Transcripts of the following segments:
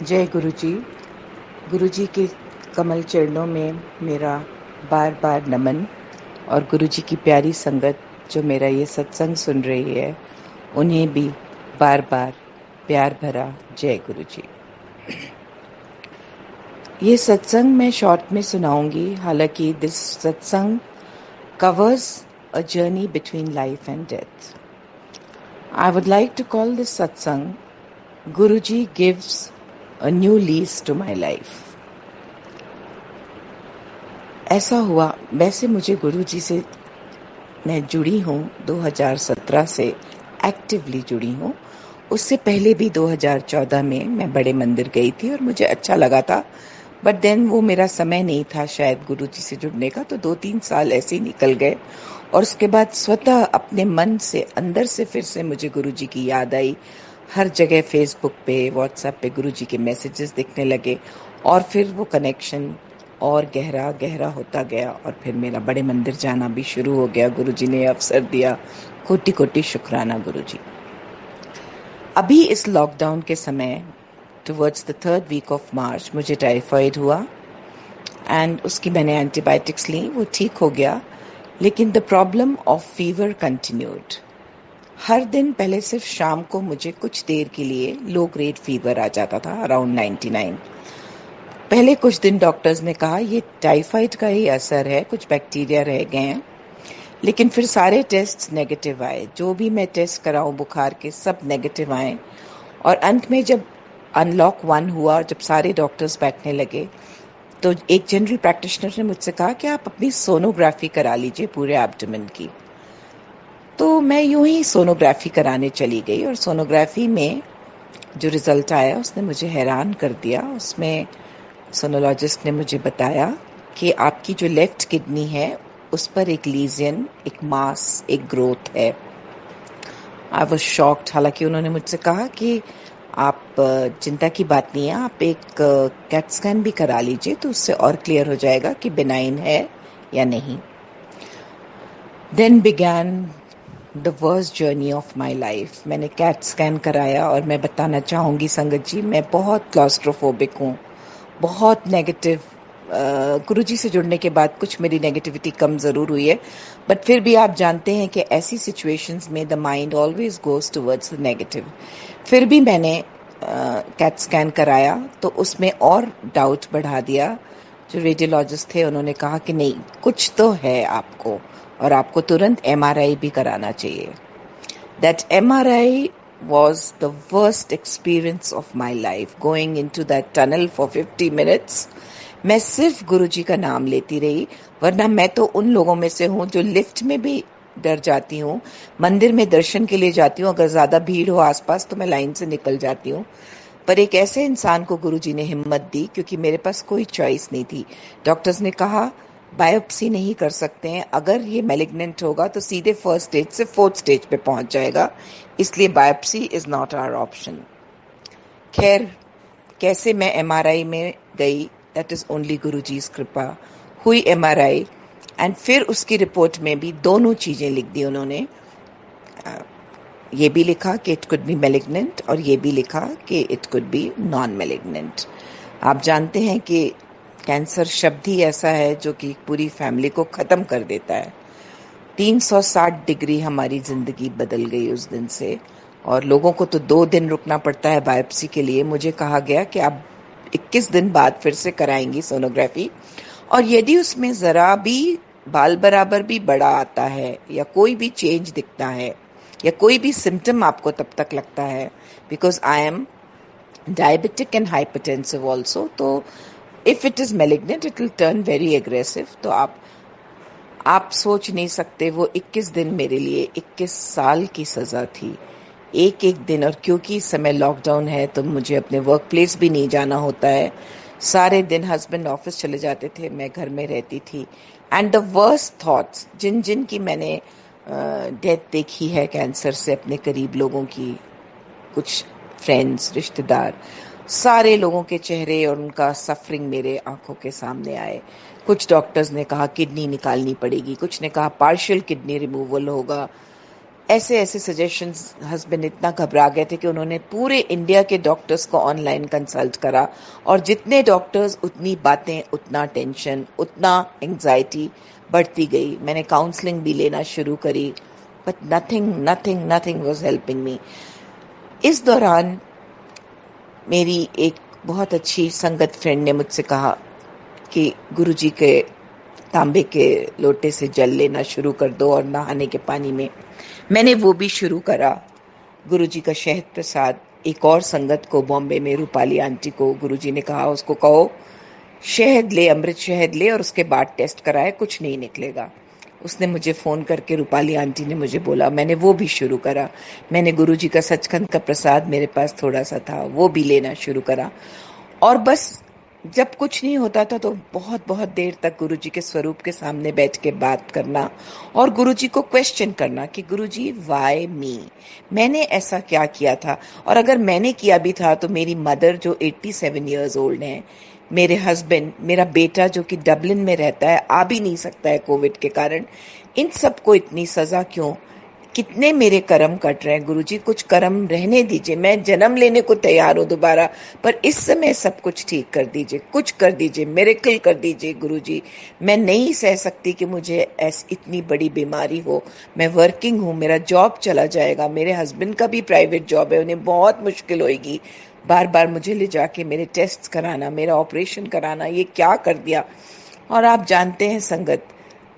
जय गुरु जी। गुरु जी के कमल चरणों में मेरा बार बार नमन और गुरु जी की प्यारी संगत जो मेरा ये सत्संग सुन रही है उन्हें भी बार बार प्यार भरा जय गुरु जी। ये सत्संग मैं शॉर्ट में सुनाऊंगी, हालांकि दिस सत्संग covers a journey between life and death. I would like to call this satsang Guruji gives a new lease to my life. ऐसा हुआ, वैसे मुझे गुरुजी से मैं जुड़ी हूँ 2017 से, एक्टिवली जुड़ी हूँ। उससे पहले भी 2014 में मैं बड़े मंदिर गई थी और मुझे अच्छा लगा था, बट देन वो मेरा समय नहीं था शायद गुरुजी से जुड़ने का, तो 2-3 साल ऐसे ही निकल गए। और उसके बाद स्वतः अपने मन से अंदर से फिर से मुझे गुरुजी की याद आई। हर जगह फेसबुक पे, व्हाट्सएप पे गुरुजी के मैसेजेस दिखने लगे और फिर वो कनेक्शन और गहरा गहरा होता गया और फिर मेरा बड़े मंदिर जाना भी शुरू हो गया। गुरुजी ने अवसर दिया, कोटि कोटि शुक्राना गुरुजी। अभी इस लॉकडाउन के समय towards the 3rd week of March मुझे टाइफाइड हुआ एंड उसकी मैंने एंटीबायोटिक्स ली, वो ठीक हो गया, लेकिन the problem of fever continued. हर दिन पहले सिर्फ शाम को मुझे कुछ देर के लिए लो ग्रेड फीवर आ जाता था, अराउंड 99। पहले कुछ दिन डॉक्टर्स ने कहा ये टाइफाइड का ही असर है, कुछ बैक्टीरिया रह गए हैं, लेकिन फिर सारे टेस्ट नेगेटिव आए। जो भी मैं टेस्ट कराऊं बुखार के, सब नेगेटिव आए। और अंत में जब अनलॉक 1 हुआ, जब सारे डॉक्टर्स बैठने लगे, तो एक जनरल प्रैक्टिशनर ने मुझसे कहा कि आप अपनी सोनोग्राफी करा लीजिए पूरे एब्डोमेन की। तो मैं यूं ही सोनोग्राफी कराने चली गई और सोनोग्राफी में जो रिजल्ट आया उसने मुझे हैरान कर दिया। उसमें सोनोलॉजिस्ट ने मुझे बताया कि आपकी जो लेफ्ट किडनी है उस पर एक लीजन, एक मास, एक ग्रोथ है। I was shocked. हालांकि उन्होंने मुझसे कहा कि आप चिंता की बात नहीं है, आप एक कैट स्कैन भी करा लीजिए तो उससे और क्लियर हो जाएगा कि बिनाइन है या नहीं। Then began the worst journey of my life. मैंने कैट स्कैन कराया और मैं बताना चाहूँगी संगत जी, मैं बहुत क्लॉस्ट्रोफोबिक हूँ, बहुत नेगेटिव। गुरुजी से जुड़ने के बाद कुछ मेरी नेगेटिविटी कम ज़रूर हुई है, बट फिर भी आप जानते हैं कि ऐसी सिचुएशंस में the mind always goes towards the negative. फिर भी मैंने कैट स्कैन कराया तो उसमें और डाउट बढ़ा दिया। जो रेडियोलॉजिस्ट थे उन्होंने कहा कि नहीं, कुछ तो है आपको और आपको तुरंत एमआरआई भी कराना चाहिए। That MRI was the worst experience of my life. Going into that tunnel for 50 minutes, मैं सिर्फ गुरुजी का नाम लेती रही, वरना मैं तो उन लोगों में से हूँ जो लिफ्ट में भी डर जाती हूँ। मंदिर में दर्शन के लिए जाती हूँ, अगर ज्यादा भीड़ हो आसपास तो मैं लाइन से निकल जाती हूँ। पर एक ऐसे इंसान को गुरुजी ने हिम्मत दी, क्योंकि मेरे पास कोई चॉइस नहीं थी। डॉक्टर्स ने कहा बायोप्सी नहीं कर सकते हैं, अगर ये मैलिग्नेंट होगा तो सीधे 1st स्टेज से 4th स्टेज पे पहुंच जाएगा, इसलिए biopsy is not our option. खैर, कैसे मैं एमआरआई में गई, दैट इज ओनली गुरुजी's कृपा। हुई एमआरआई एंड फिर उसकी रिपोर्ट में भी दोनों चीजें लिख दी उन्होंने। ये भी लिखा कि इट कुड बी मैलिग्नेंट और ये भी लिखा कि it could be non malignant. आप जानते हैं कि कैंसर शब्द ही ऐसा है जो कि पूरी फैमिली को खत्म कर देता है। 360 डिग्री हमारी जिंदगी बदल गई उस दिन से, और लोगों को तो 2 दिन रुकना पड़ता है बायोप्सी के लिए। मुझे कहा गया कि आप 21 दिन बाद फिर से कराएंगी सोनोग्राफी, और यदि उसमें जरा भी बाल बराबर भी बड़ा आता है या कोई भी चेंज दिखता है या कोई भी सिम्टम आपको तब तक लगता है, because I am diabetic and hypertensive also, तो if it is malignant it will turn very aggressive. तो आप सोच नहीं सकते, वो 21 दिन मेरे लिए 21 साल की सजा थी, एक एक दिन। और क्योंकि इस समय लॉकडाउन है तो मुझे अपने वर्क प्लेस भी नहीं जाना होता है। सारे दिन हस्बैंड ऑफिस चले जाते थे, मैं घर में रहती थी। एंड द वर्स्ट थॉट्स, जिन जिन की मैंने डेथ देखी है कैंसर से अपने करीब लोगों की, कुछ फ्रेंड्स, रिश्तेदार, सारे लोगों के चेहरे और उनका सफरिंग मेरे आंखों के सामने आए। कुछ डॉक्टर्स ने कहा किडनी निकालनी पड़ेगी, कुछ ने कहा पार्शियल किडनी रिमूवल होगा। ऐसे ऐसे सजेशंस, हस्बैंड इतना घबरा गए थे कि उन्होंने पूरे इंडिया के डॉक्टर्स को ऑनलाइन कंसल्ट करा, और जितने डॉक्टर्स उतनी बातें, उतना टेंशन, उतना एंजाइटी बढ़ती गई। मैंने काउंसलिंग भी लेना शुरू करी, but nothing nothing nothing was helping me. इस दौरान मेरी एक बहुत अच्छी संगत फ्रेंड ने मुझसे कहा कि गुरुजी के तांबे के लोटे से जल लेना शुरू कर दो और नहाने के पानी में। मैंने वो भी शुरू करा। गुरुजी का शहद प्रसाद, एक और संगत को बॉम्बे में, रूपाली आंटी को, गुरुजी ने कहा उसको कहो शहद ले, अमृत शहद ले और उसके बाद टेस्ट कराए, कुछ नहीं निकलेगा। उसने मुझे फ़ोन करके, रूपाली आंटी ने मुझे बोला, मैंने वो भी शुरू करा। मैंने गुरुजी का सचखंड का प्रसाद मेरे पास थोड़ा सा था, वो भी लेना शुरू करा। और बस जब कुछ नहीं होता था तो बहुत बहुत देर तक गुरुजी के स्वरूप के सामने बैठ के बात करना और गुरुजी को क्वेश्चन करना कि गुरुजी व्हाई मी, मैंने ऐसा क्या किया था। और अगर मैंने किया भी था तो मेरी मदर जो 87 ईयर्स ओल्ड हैं, मेरे हस्बैंड, मेरा बेटा जो कि डबलिन में रहता है, आ भी नहीं सकता है कोविड के कारण, इन सबको इतनी सजा क्यों? कितने मेरे कर्म कट रहे हैं गुरुजी, कुछ कर्म रहने दीजिए, मैं जन्म लेने को तैयार हूँ दोबारा, पर इस समय सब कुछ ठीक कर दीजिए, कुछ कर दीजिए, मिरेकल कर दीजिए गुरुजी। मैं नहीं सह सकती कि मुझे ऐसी इतनी बड़ी बीमारी हो। मैं वर्किंग हूँ, मेरा जॉब चला जाएगा, मेरे हस्बैंड का भी प्राइवेट जॉब है, उन्हें बहुत मुश्किल होगी। बार बार मुझे ले जाके मेरे टेस्ट कराना, मेरा ऑपरेशन कराना, ये क्या कर दिया। और आप जानते हैं संगत,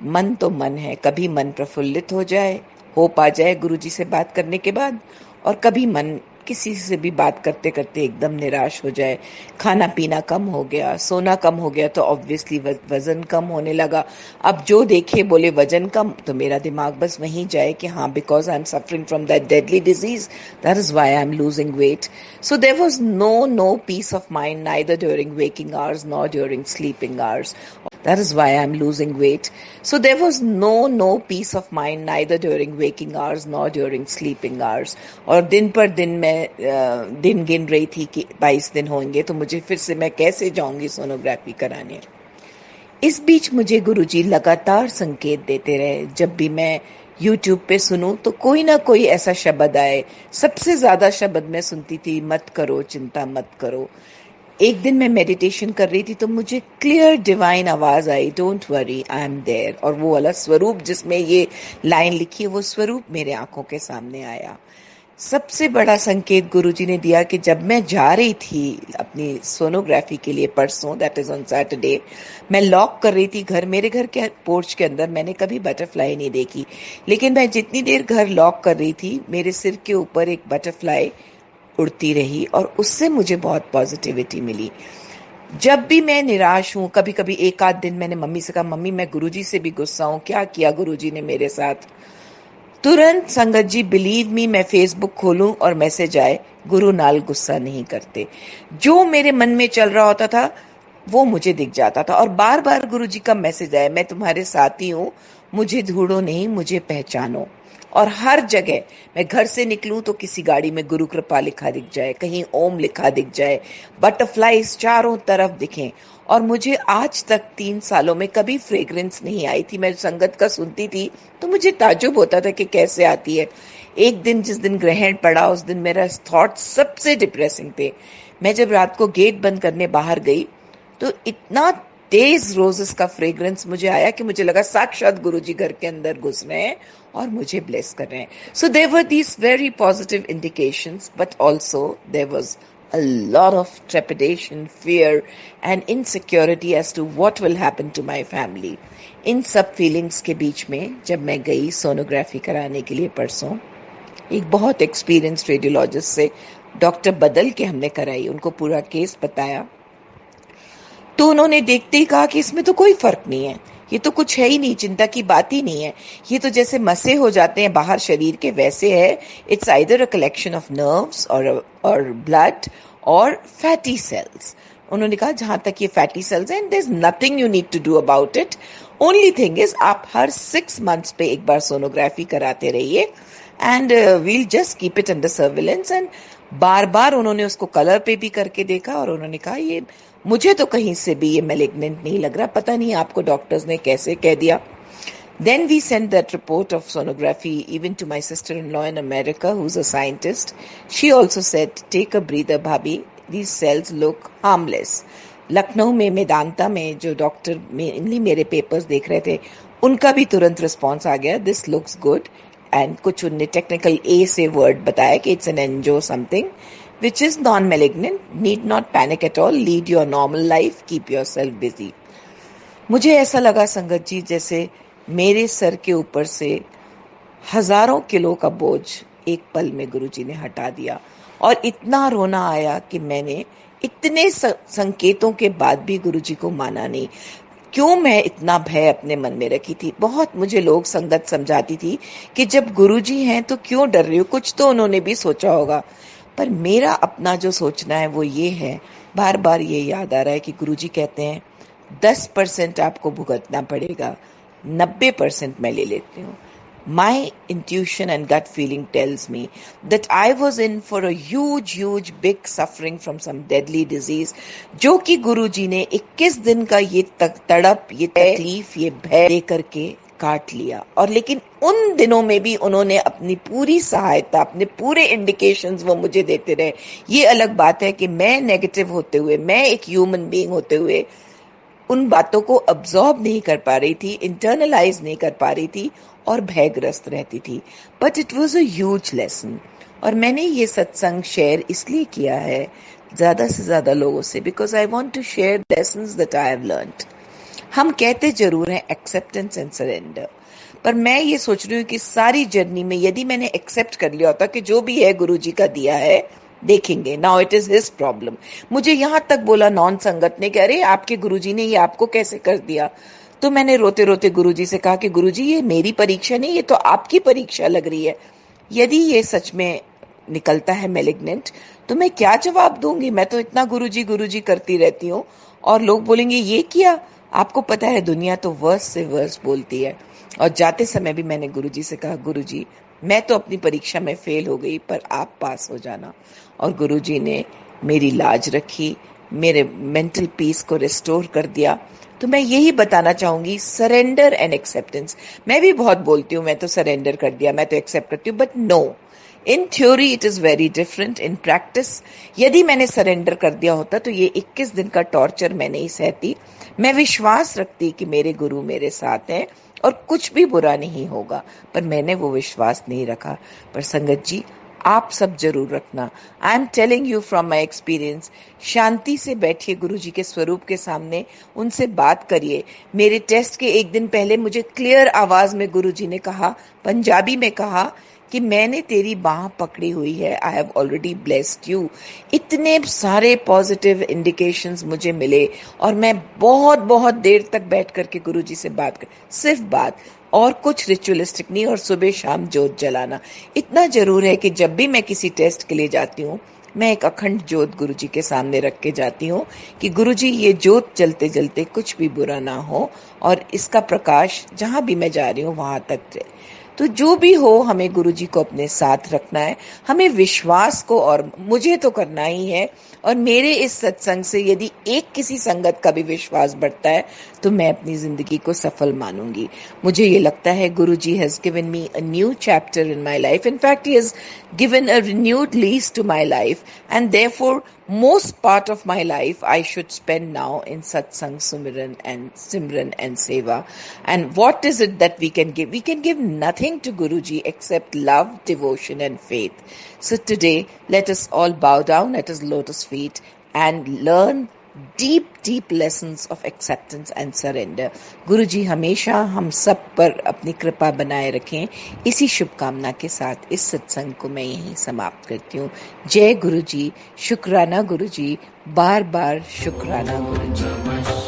मन तो मन है, कभी मन प्रफुल्लित हो जाए, होप आ जाए गुरुजी से बात करने के बाद, और कभी मन किसी से भी बात करते करते एकदम निराश हो जाए। खाना पीना कम हो गया, सोना कम हो गया, तो ऑब्वियसली वजन कम होने लगा। अब जो देखे बोले वजन कम, तो मेरा दिमाग बस वहीं जाए कि हाँ, because I am suffering from that deadly disease, that is why I am losing weight. So there was no peace of mind, neither during waking hours nor during sleeping hours. That is why I'm losing weight. So there was no peace of mind, neither during waking hours nor during sleeping hours. और दिन पर दिन मैं दिन गिन रही थी कि 22 दिन होंगे तो मुझे फिर से, मैं कैसे जाऊंगी सोनोग्राफी कराने। इस बीच मुझे गुरुजी लगातार संकेत देते रहे। जब भी मैं YouTube पे सुनूं तो कोई ना कोई ऐसा शब्द आए। सबसे ज्यादा शब्द मैं सुनती थी, मत करो चिंता, मत करो। एक दिन मैं मेडिटेशन कर रही थी तो मुझे क्लियर डिवाइन आवाज आई, don't worry I am there. और वो वाला स्वरूप जिसमें ये लाइन लिखी है, वो स्वरूप मेरे आंखों के सामने आया। सबसे बड़ा संकेत गुरुजी ने दिया कि जब मैं जा रही थी अपनी सोनोग्राफी के लिए परसों, दैट इज ऑन सैटरडे, मैं लॉक कर रही थी घर, मेरे घर के पोर्च के अंदर मैंने कभी बटरफ्लाई नहीं देखी, लेकिन मैं जितनी देर घर लॉक कर रही थी, मेरे सिर के ऊपर एक बटरफ्लाई उड़ती रही और उससे मुझे बहुत पॉजिटिविटी मिली। जब भी मैं निराश हूं, कभी कभी एक आध दिन मैंने मम्मी से कहा, मम्मी मैं गुरुजी से भी गुस्सा हूं, क्या किया गुरुजी ने मेरे साथ। तुरंत संगत जी, बिलीव मी, मैं फेसबुक खोलूं और मैसेज आए, गुरु नाल गुस्सा नहीं करते। जो मेरे मन में चल रहा होता था वो मुझे दिख जाता था, और बार बार गुरुजी का मैसेज आया, मैं तुम्हारे साथ ही हूं, मुझे ढूंढो नहीं, मुझे पहचानो। और हर जगह मैं घर से निकलूं तो किसी गाड़ी में गुरु कृपा लिखा दिख जाए, कहीं ओम लिखा दिख जाए, बटरफ्लाईज चारों तरफ दिखें। और मुझे आज तक 3 सालों में कभी फ्रेग्रेंस नहीं आई थी। मैं संगत का सुनती थी तो मुझे ताज्जुब होता था कि कैसे आती है। एक दिन जिस दिन ग्रहण पड़ा, उस दिन मेरा थॉट सबसे डिप्रेसिंग थे। मैं जब रात को गेट बंद करने बाहर गई तो इतना तेज रोजेस का फ्रेग्रेंस मुझे आया कि मुझे लगा साक्षात गुरुजी घर के अंदर घुस रहे हैं और मुझे ब्लेस कर रहे हैं। So there were these very positive indications, but also there was a lot of trepidation, fear and insecurity as to what will happen to my family. इन सब फीलिंग्स के बीच में जब मैं गई सोनोग्राफी कराने के लिए परसों, एक बहुत एक्सपीरियंस्ड रेडियोलॉजिस्ट से डॉक्टर बदल के हमने कराई, उनको पूरा केस बताया तो उन्होंने देखते ही कहा कि इसमें तो कोई फर्क नहीं है, ये तो कुछ है ही नहीं, चिंता की बात ही नहीं है, ये तो जैसे मसे हो जाते हैं बाहर शरीर के वैसे है। It's either a collection of nerves और ब्लड और फैटी सेल्स। उन्होंने कहा जहां तक ये फैटी सेल्स हैं, there is nothing you need to do about it, only thing is आप हर 6 मंथ्स पे एक बार सोनोग्राफी कराते रहिए and we'll just keep it under surveillance. And बार बार उन्होंने उसको कलर पे भी करके देखा और उन्होंने कहा ये मुझे तो कहीं से भी ये मैलिग्नेंट नहीं लग रहा, पता नहीं आपको डॉक्टर्स ने कैसे कह दिया। Then we sent that report of sonography even to my sister-in-law in America, who's a scientist. She also said, take a breather, bhabhi. These cells look harmless. Lucknow में मेदांता में जो डॉक्टर मेनली मेरे पेपर्स देख रहे थे, उनका भी तुरंत रिस्पॉन्स आ गया, दिस लुक्स गुड. एंड कुछ उनने टेक्निकल ए से वर्ड बताया कि it's an Enzo something which is non-malignant, need not panic at all, lead your normal life, keep yourself busy. मुझे ऐसा लगा संगत जी जैसे मेरे सर के ऊपर से हजारों किलो का बोझ एक पल में गुरुजी ने हटा दिया. और इतना रोना आया कि मैंने इतने संकेतों के बाद भी गुरुजी को माना नहीं. क्यों मैं इतना भय अपने मन में रखी थी. बहुत मुझे लोग संगत समझाती थी कि जब गुरुजी हैं तो क्यों डर रही हो, कुछ तो उन्होंने भी सोचा होगा. पर मेरा अपना जो सोचना है वो ये है, बार बार ये याद आ रहा है कि गुरुजी कहते हैं 10% आपको भुगतना पड़ेगा, 90% मैं ले लेती हूँ. My intuition and gut feeling tells me that I was in for a huge big suffering from some deadly disease, जो कि गुरुजी ने 21 दिन का ये तड़प, ये तकलीफ, ये भय लेकर के काट लिया. और लेकिन उन दिनों में भी उन्होंने अपनी पूरी सहायता, अपने पूरे इंडिकेशंस वो मुझे देते रहे. ये अलग बात है कि मैं नेगेटिव होते हुए, मैं एक ह्यूमन बीइंग होते हुए उन बातों को अब्सॉर्ब नहीं कर पा रही थी, इंटरनलाइज नहीं कर पा रही थी और भयग्रस्त रहती थी. But it was a huge lesson. और मैंने ये सत्संग शेयर इसलिए किया है ज्यादा से ज्यादा लोगों से, because I want to share lessons that I have learned. हम कहते जरूर हैं एक्सेप्टेंस एंड सरेंडर, पर मैं ये सोच रही हूँ कि सारी जर्नी में यदि मैंने एक्सेप्ट कर लिया होता कि जो भी है गुरुजी का दिया है, देखेंगे, now it is his problem. मुझे यहां तक बोला नॉन संगत ने कि अरे आपके गुरुजी ने ये आपको कैसे कर दिया. तो मैंने रोते रोते गुरुजी से कहा कि गुरुजी ये मेरी परीक्षा नहीं, ये तो आपकी परीक्षा लग रही है. यदि ये सच में निकलता है मैलिग्नेंट तो मैं क्या जवाब दूंगी. मैं तो इतना गुरुजी गुरुजी करती रहती हूँ और लोग बोलेंगे ये किया. आपको पता है दुनिया तो वर्स से वर्स बोलती है. और जाते समय भी मैंने गुरुजी से कहा, गुरुजी मैं तो अपनी परीक्षा में फेल हो गई पर आप पास हो जाना. और गुरुजी ने मेरी लाज रखी, मेरे मेंटल पीस को रिस्टोर कर दिया. तो मैं यही बताना चाहूंगी, सरेंडर एंड एक्सेप्टेंस. मैं भी बहुत बोलती हूँ मैं तो सरेंडर कर दिया, मैं तो एक्सेप्ट करती हूँ, but no, in theory it is very different. In practice यदि मैंने सरेंडर कर दिया होता तो ये 21 दिन का टॉर्चर मैं नहीं सहती. मैं विश्वास रखती कि मेरे गुरु मेरे साथ हैं और कुछ भी बुरा नहीं होगा, पर मैंने वो विश्वास नहीं रखा. पर संगत जी आप सब जरूर रखना. I am telling you from my experience. शांति से बैठिए गुरुजी के स्वरूप के सामने, उनसे बात करिए. मेरे टेस्ट के एक दिन पहले मुझे क्लियर आवाज में गुरुजी ने कहा, पंजाबी में कहा कि मैंने तेरी बाह पकड़ी हुई है, I have already blessed you. इतने सारे पॉजिटिव इंडिकेशंस मुझे मिले और मैं बहुत देर तक बैठ करके गुरुजी से बात कर, सिर्फ बात और कुछ रिचुअलिस्टिक नहीं. और सुबह शाम जोत जलाना. इतना जरूर है कि जब भी मैं किसी टेस्ट के लिए जाती हूँ मैं एक अखंड जोत गुरुजी के सामने रख के जाती हूँ कि गुरुजी ये जोत जलते जलते कुछ भी बुरा ना हो और इसका प्रकाश जहां भी मैं जा रही हूँ वहां तक जाए. तो जो भी हो हमें गुरुजी को अपने साथ रखना है, हमें विश्वास को, और मुझे तो करना ही है. और मेरे इस सत्संग से यदि एक किसी संगत का भी विश्वास बढ़ता है तो मैं अपनी जिंदगी को सफल मानूंगी. मुझे ये लगता है Guruji has given me a new chapter in my life. In fact he has given a renewed lease to my life and therefore most part of my life I should spend now in satsang, simran and seva. And what is it that we can give? We can give nothing to Guruji except love, devotion and faith. So today let us all bow down at his lotus feet and learn deep lessons of acceptance and surrender. गुरुजी हमेशा हम सब पर अपनी कृपा बनाए रखें. इसी शुभकामना के साथ इस सत्संग को मैं यहीं समाप्त करती हूँ. जय गुरुजी. शुक्राना गुरुजी. बार शुक्राना गुरुजी.